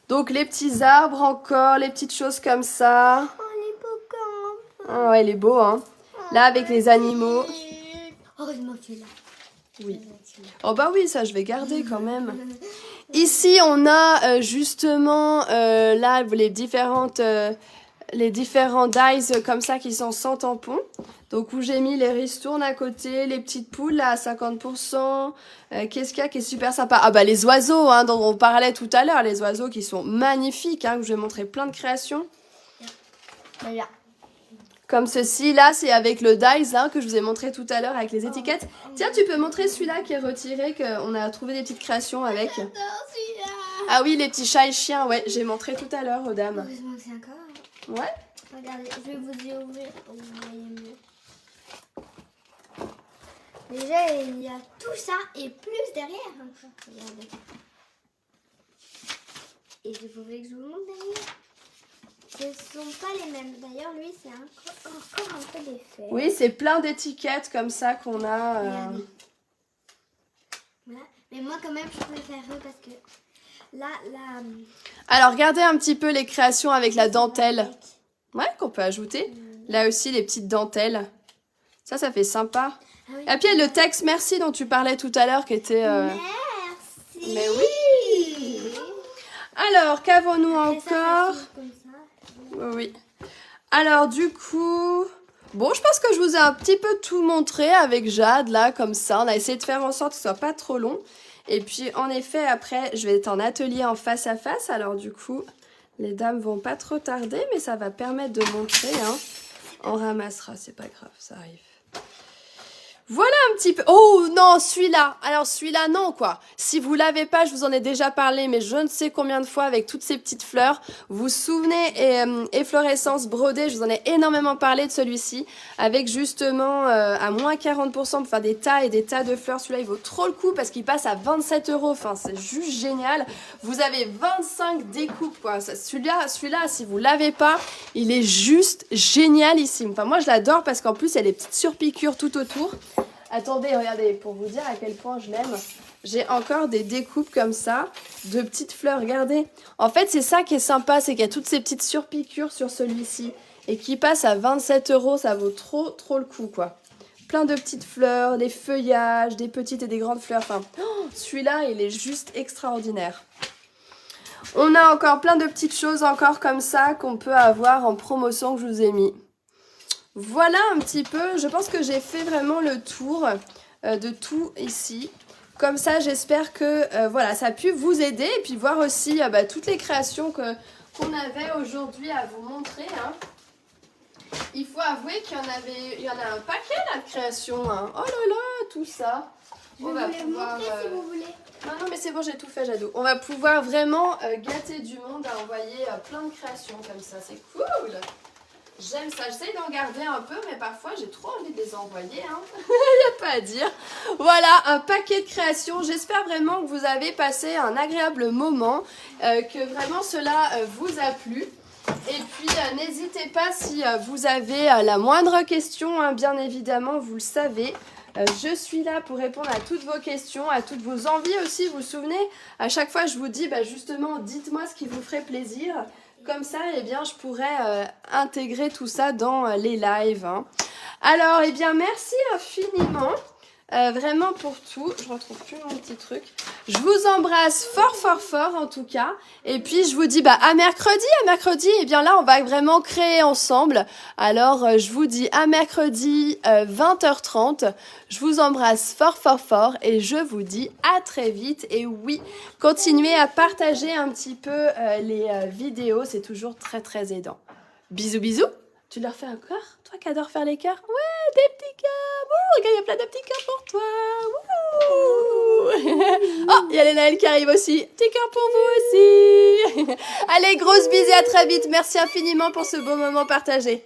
Donc les petits arbres encore, les petites choses comme ça. Oh, les beaux camps. Ah ouais, il est beau, hein. Là, avec les animaux. Heureusement que tu es là. Oui. Oh bah oui, ça, je vais garder quand même. Ici, on a justement, là, les différents dies comme ça qui sont sans tampon. Donc, où j'ai mis les ristournes à côté, les petites poules là à 50%. Qu'est-ce qu'il y a qui est super sympa? Ah bah les oiseaux, hein, dont on parlait tout à l'heure. Les oiseaux qui sont magnifiques, hein, que je vais montrer plein de créations. Voilà. Comme ceci, là, c'est avec le dies hein, que je vous ai montré tout à l'heure avec les étiquettes. Tiens, tu peux montrer celui-là qui est retiré, qu'on a trouvé des petites créations avec. J'adore celui-là. Ah oui, les petits chats et chiens, ouais, j'ai montré tout à l'heure aux dames. Heureusement que c'est encore. Ouais. Regardez, je vais vous y ouvrir pour que vous voyez mieux. Déjà, il y a tout ça et plus derrière encore. Regardez. Et vous voulez que je vous montre derrière? Ce ne sont pas les mêmes. D'ailleurs, lui, c'est encore un peu d'effet. Oui, c'est plein d'étiquettes comme ça qu'on a. Regardez. Voilà. Mais moi, quand même, je préfère eux parce que là... Alors, regardez un petit peu les créations avec la dentelle. Ouais, qu'on peut ajouter. Là aussi, les petites dentelles. Ça fait sympa. Ah oui. Et puis, le texte merci dont tu parlais tout à l'heure qui était... Merci. Mais oui. Alors, qu'avons-nous encore? Oui. Alors, du coup... Bon, je pense que je vous ai un petit peu tout montré avec Jade, là, comme ça. On a essayé de faire en sorte que ce soit pas trop long. Et puis, en effet, après, je vais être en atelier en face à face. Alors, du coup, les dames vont pas trop tarder, mais ça va permettre de montrer. Hein. On ramassera, c'est pas grave, ça arrive. Voilà un petit peu... Oh non, celui-là. Alors celui-là, non quoi. Si vous l'avez pas, je vous en ai déjà parlé, mais je ne sais combien de fois avec toutes ces petites fleurs. Vous vous souvenez, efflorescence brodée, je vous en ai énormément parlé de celui-ci. Avec justement à moins 40% pour faire des tas et des tas de fleurs. Celui-là, il vaut trop le coup parce qu'il passe à 27 €. Enfin, c'est juste génial. Vous avez 25 découpes quoi. Celui-là, si vous l'avez pas, il est juste génialissime. Enfin, moi, je l'adore parce qu'en plus, il y a des petites surpiqûres tout autour. Attendez, regardez, pour vous dire à quel point je l'aime, j'ai encore des découpes comme ça, de petites fleurs, regardez. En fait, c'est ça qui est sympa, c'est qu'il y a toutes ces petites surpiqûres sur celui-ci. Et qui passe à 27 €, ça vaut trop le coup, quoi. Plein de petites fleurs, des feuillages, des petites et des grandes fleurs. Enfin, celui-là, il est juste extraordinaire. On a encore plein de petites choses encore comme ça qu'on peut avoir en promotion que je vous ai mis. Voilà un petit peu, je pense que j'ai fait vraiment le tour de tout ici. Comme ça, j'espère que voilà, ça a pu vous aider et puis voir aussi toutes les créations qu'on avait aujourd'hui à vous montrer. Hein. Il faut avouer qu'il y en a un paquet là de créations. Hein. Oh là là, tout ça. On va pouvoir... montrer si vous voulez. Non, mais c'est bon, j'ai tout fait, Jadot. On va pouvoir vraiment gâter du monde à envoyer plein de créations comme ça. C'est cool. J'aime ça, j'essaie d'en garder un peu, mais parfois j'ai trop envie de les envoyer. Hein. Il n'y a pas à dire. Voilà, un paquet de créations. J'espère vraiment que vous avez passé un agréable moment, que vraiment cela vous a plu. Et puis n'hésitez pas si vous avez la moindre question, hein, bien évidemment, vous le savez. Je suis là pour répondre à toutes vos questions, à toutes vos envies aussi. Vous vous souvenez, à chaque fois je vous dis justement, dites-moi ce qui vous ferait plaisir. Comme ça, eh bien, je pourrais intégrer tout ça dans les lives. Hein. Alors, eh bien, merci infiniment. Vraiment pour tout. Je retrouve plus mon petit truc. Je vous embrasse fort en tout cas. Et puis, je vous dis à mercredi. À mercredi, eh bien là, on va vraiment créer ensemble. Alors, je vous dis à mercredi 20h30. Je vous embrasse fort et je vous dis à très vite. Et oui, continuez à partager un petit peu les vidéos. C'est toujours très aidant. Bisous. Tu leur fais un cœur? Toi qui adores faire les cœurs? Ouais, des petits cœurs. Ouh, regarde, il y a plein de petits cœurs pour toi. Ouh. Oh, il y a les Naël qui arrivent aussi. Petit cœur pour vous aussi. Allez, grosse bise et à très vite. Merci infiniment pour ce beau moment partagé.